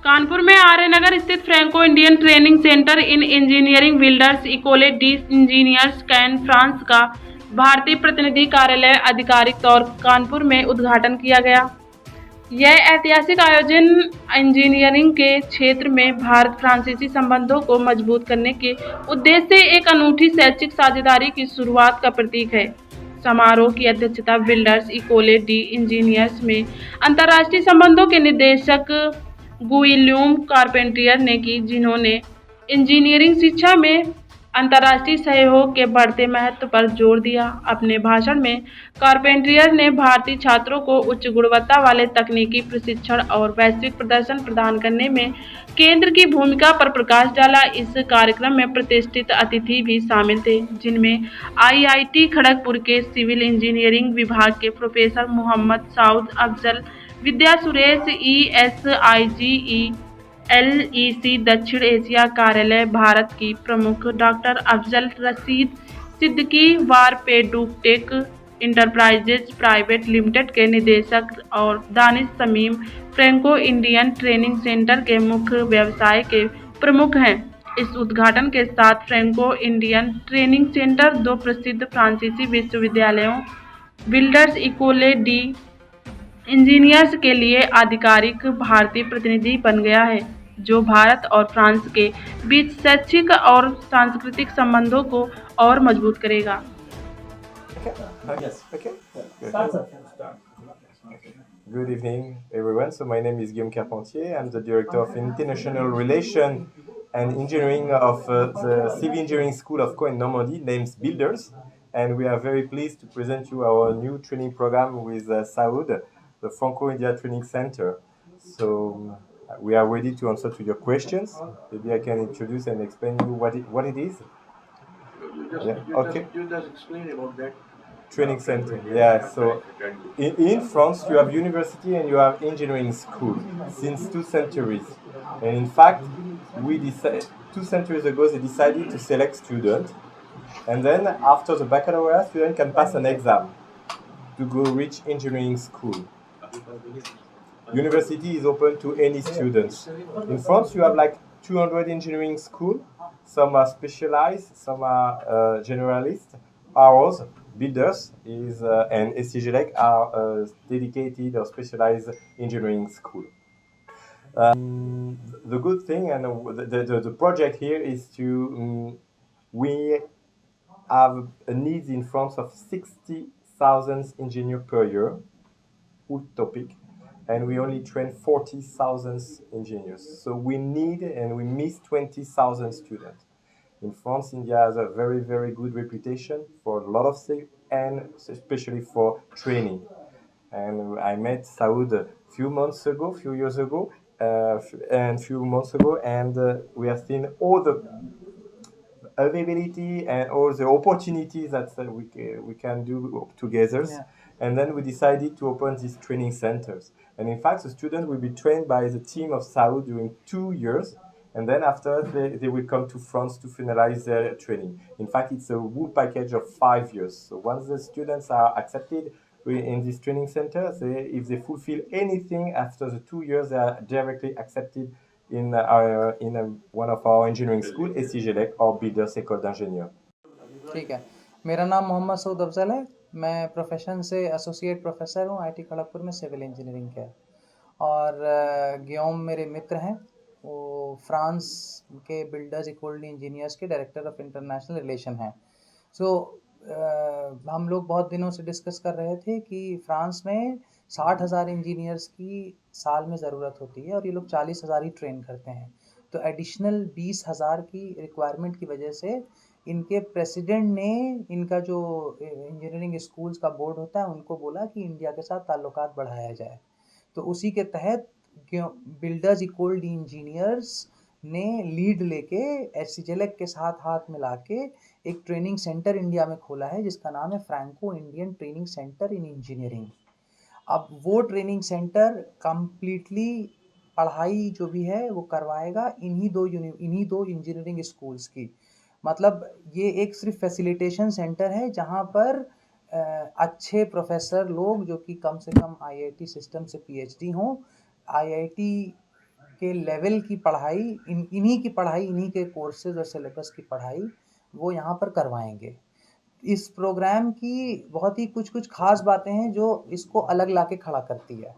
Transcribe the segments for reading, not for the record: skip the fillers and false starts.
कानपुर में आर्यनगर स्थित Franco Indian training centre in engineering builders École D engineers can France का भारतीय प्रतिनिधि कार्यालय आधिकारिक तौर कानपुर में उद्घाटन किया गया। यह ऐतिहासिक आयोजन इंजीनियरिंग के क्षेत्र में भारत फ्रांसीसी संबंधों को मजबूत करने के उद्देश्य से एक अनूठी शैक्षिक साझेदारी की शुरुआत का प्रतीक है। समारोह की अध्यक्षता बिल्डर्स इकोले डी इंजीनियर्स में अंतर्राष्ट्रीय संबंधों के निदेशक गुइल्यूम कारपेंटियर ने की, जिन्होंने इंजीनियरिंग शिक्षा में अंतर्राष्ट्रीय सहयोग के बढ़ते महत्व पर जोर दिया। अपने भाषण में कारपेंटियर ने भारतीय छात्रों को उच्च गुणवत्ता वाले तकनीकी प्रशिक्षण और वैश्विक प्रदर्शन प्रदान करने में केंद्र की भूमिका पर प्रकाश डाला। इस कार्यक्रम में प्रतिष्ठित अतिथि भी शामिल थे, जिनमें आईआईटी खड़गपुर के सिविल इंजीनियरिंग विभाग के professor Mohammad Saud Afzal, Vidya Suresh, ESIGE LEC दक्षिण एशिया कार्यालय भारत की प्रमुख डॉक्टर अफजल रशीद सिद्दीकी, वारपेडुटेक इंटरप्राइजेज प्राइवेट लिमिटेड के निदेशक और Danish Shamim Franco Indian training centre के मुख्य व्यवसाय के प्रमुख हैं। इस उद्घाटन के साथ फ्रैंको इंडियन ट्रेनिंग सेंटर दो प्रसिद्ध फ्रांसीसी विश्वविद्यालयों बिल्डर्स इकोले डी इंजीनियर्स के लिए आधिकारिक भारतीय प्रतिनिधि बन गया है, जो भारत और फ्रांस के बीच शैक्षिक और सांस्कृतिक संबंधों को और मजबूत करेगा। Good evening, everyone. So my name is Guillaume Carpentier. I'm the Director of International Relations and Engineering of the Civil Engineering School of Co in Normandy, named Builders. And we are very pleased to present you our new training program with Saud, the Franco-India Training Center. So we are ready to answer to your questions. Maybe I can introduce and explain you what it is. You just explain about that. Training center, yeah. So in France, you have university and you have engineering school since 2 centuries. And in fact, we decided 2 centuries ago they decided to select students, and then after the baccalaureate, student can pass an exam to go reach engineering school. University is open to any students. In France, you have like 200 engineering school. Some are specialized, some are generalist. Ours, Builders, is and SCGLEC are dedicated or specialized engineering school. The good thing and the project here is to we have a need in France of 60,000 engineers per year, utopic, and we only train 40,000 engineers. So we need and we miss 20,000 students. In France, India has a very, very good reputation for a lot of things, and especially for training. And I met Saud a few years ago, and we have seen all the availability and all the opportunities that we can do together. Yeah. And then we decided to open these training centers. And in fact, the students will be trained by the team of Saud during 2 years. And then after, they will come to France to finalize their training. In fact, it's a whole package of 5 years. So once the students are accepted in this training center, if they fulfill anything after the 2 years, they are directly accepted in one of our engineering school, SCGLEC or Builders École d'Ingénieurs. ठीक है, मेरा नाम मोहम्मद सऊद अफजल है। मैं profession से associate professor हूँ IIT Kharagpur में civil engineering के। और गियोम मेरे मित्र हैं, वो फ्रांस के बिल्डर्स इकोले इंजीनियर्स के डायरेक्टर ऑफ इंटरनेशनल रिलेशन हैं। हम लोग बहुत दिनों से डिस्कस कर रहे थे कि फ्रांस में 60,000 इंजीनियर्स की साल में ज़रूरत होती है और ये लोग 40,000 ही ट्रेन करते हैं। तो एडिशनल 20,000 की रिक्वायरमेंट की वजह से इनके प्रेसिडेंट ने इनका जो इंजीनियरिंग स्कूल्स का बोर्ड होता है उनको बोला कि इंडिया के साथ ताल्लुकात बढ़ाया जाए। तो उसी के तहत बिल्डर्स इकोले डी इंजीनियर्स ने लीड लेके SCGLEC के साथ हाथ मिला के एक ट्रेनिंग सेंटर इंडिया में खोला है, जिसका नाम है फ्रैंको इंडियन ट्रेनिंग सेंटर इन इंजीनियरिंग। अब वो ट्रेनिंग सेंटर कम्प्लीटली पढ़ाई जो भी है वो करवाएगा इन्हीं दो इंजीनियरिंग स्कूल्स की। मतलब ये एक सिर्फ फैसिलिटेशन सेंटर है जहाँ पर अच्छे प्रोफेसर लोग जो कि कम से कम IIT सिस्टम से PhD हों, IIT के लेवल की पढ़ाई, इन्हीं की पढ़ाई, इन्हीं के कोर्सेज और सिलेबस की पढ़ाई वो यहाँ पर करवाएंगे। इस प्रोग्राम की बहुत ही कुछ खास बातें हैं जो इसको अलग लाके खड़ा करती है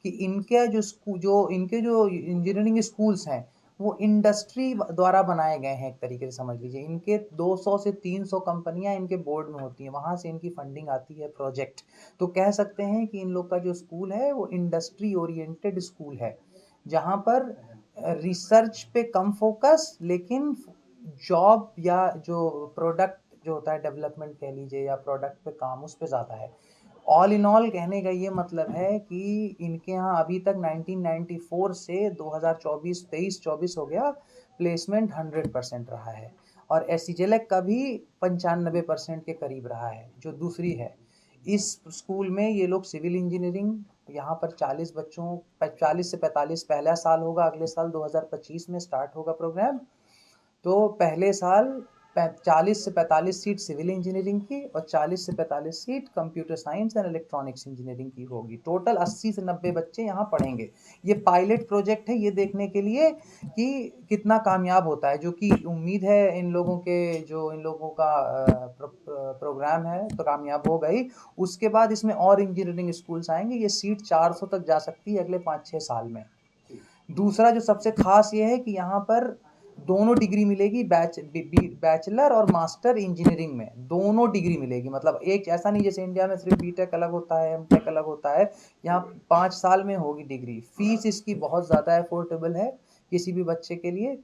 कि इनके जो इंजीनियरिंग स्कूल्स हैं वो इंडस्ट्री द्वारा बनाए गए हैं। एक तरीके से समझ लीजिए, इनके 200 से 300 कंपनियां इनके बोर्ड में होती हैं, वहाँ से इनकी फंडिंग आती है प्रोजेक्ट। तो कह सकते हैं कि इन लोग का जो स्कूल है वो इंडस्ट्री ओरिएंटेड स्कूल है, जहाँ पर रिसर्च पे कम फोकस, लेकिन जॉब या जो प्रोडक्ट जो होता है डेवलपमेंट कह लीजिए या प्रोडक्ट पे काम, उस पे ज़्यादा है। ऑल इन ऑल कहने का ये मतलब है कि इनके यहाँ अभी तक 1994 से 2024 हो गया, प्लेसमेंट 100% रहा है और एससीजेलेक का भी 95% के करीब रहा है। जो दूसरी है, इस स्कूल में ये लोग सिविल इंजीनियरिंग, यहाँ पर 40 बच्चों 40 से 45 पहला साल होगा, अगले साल 2025 में स्टार्ट होगा प्रोग्राम। तो पहले साल 40 से 45 सीट सिविल इंजीनियरिंग की और 40 से 45 seat computer science and electronics engineering की होगी। टोटल 80 से 90 बच्चे यहाँ पढ़ेंगे। ये पायलट प्रोजेक्ट है, ये देखने के लिए कि कितना कामयाब होता है, जो कि उम्मीद है इन लोगों का प्रोग्राम है तो कामयाब होगा ही। उसके बाद इसमें और इंजीनियरिंग स्कूल्स आएंगे, ये सीट 400 तक जा सकती है अगले 5-6 साल में। दूसरा जो सबसे खास ये है कि यहाँ पर दोनों डिग्री मिलेगी, बैचलर और मास्टर इंजीनियरिंग में दोनों डिग्री मिलेगी। मतलब एक ऐसा नहीं जैसे इंडिया में सिर्फ बीटेक अलग होता है, एमटेक अलग होता है, यहाँ 5 साल में होगी डिग्री। फीस इसकी बहुत ज़्यादा अफोर्डेबल है किसी भी बच्चे के लिए।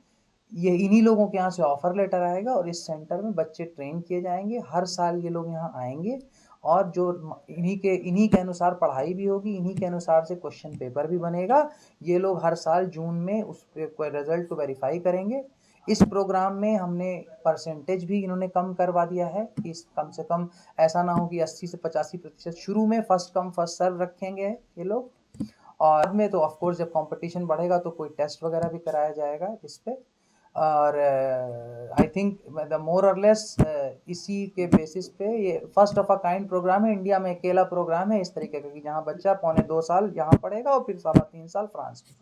ये इन्हीं लोगों के यहाँ से ऑफर लेटर आएगा और इस सेंटर में बच्चे ट्रेन किए जाएंगे। हर साल ये लोग यहाँ आएंगे और जो इन्हीं के अनुसार पढ़ाई भी होगी, इन्हीं के अनुसार से क्वेश्चन पेपर भी बनेगा। ये लोग हर साल जून में उस रिजल्ट को वेरीफाई करेंगे। इस प्रोग्राम में हमने परसेंटेज भी इन्होंने कम करवा दिया है कि कम से कम ऐसा ना हो कि 80 से 85% शुरू में फर्स्ट कम फर्स्ट सर्व रखेंगे ये लोग। और बाद में तो ऑफ कोर्स जब कंपटीशन बढ़ेगा तो कोई टेस्ट वगैरह भी कराया जाएगा इस पे। और आई थिंक द मोर और लेस इसी के बेसिस पे ये first of a kind program है, इंडिया में अकेला प्रोग्राम है इस तरीके का कि जहाँ बच्चा 2.25 साल यहाँ पढ़ेगा और फिर 3.25 साल फ्रांस में।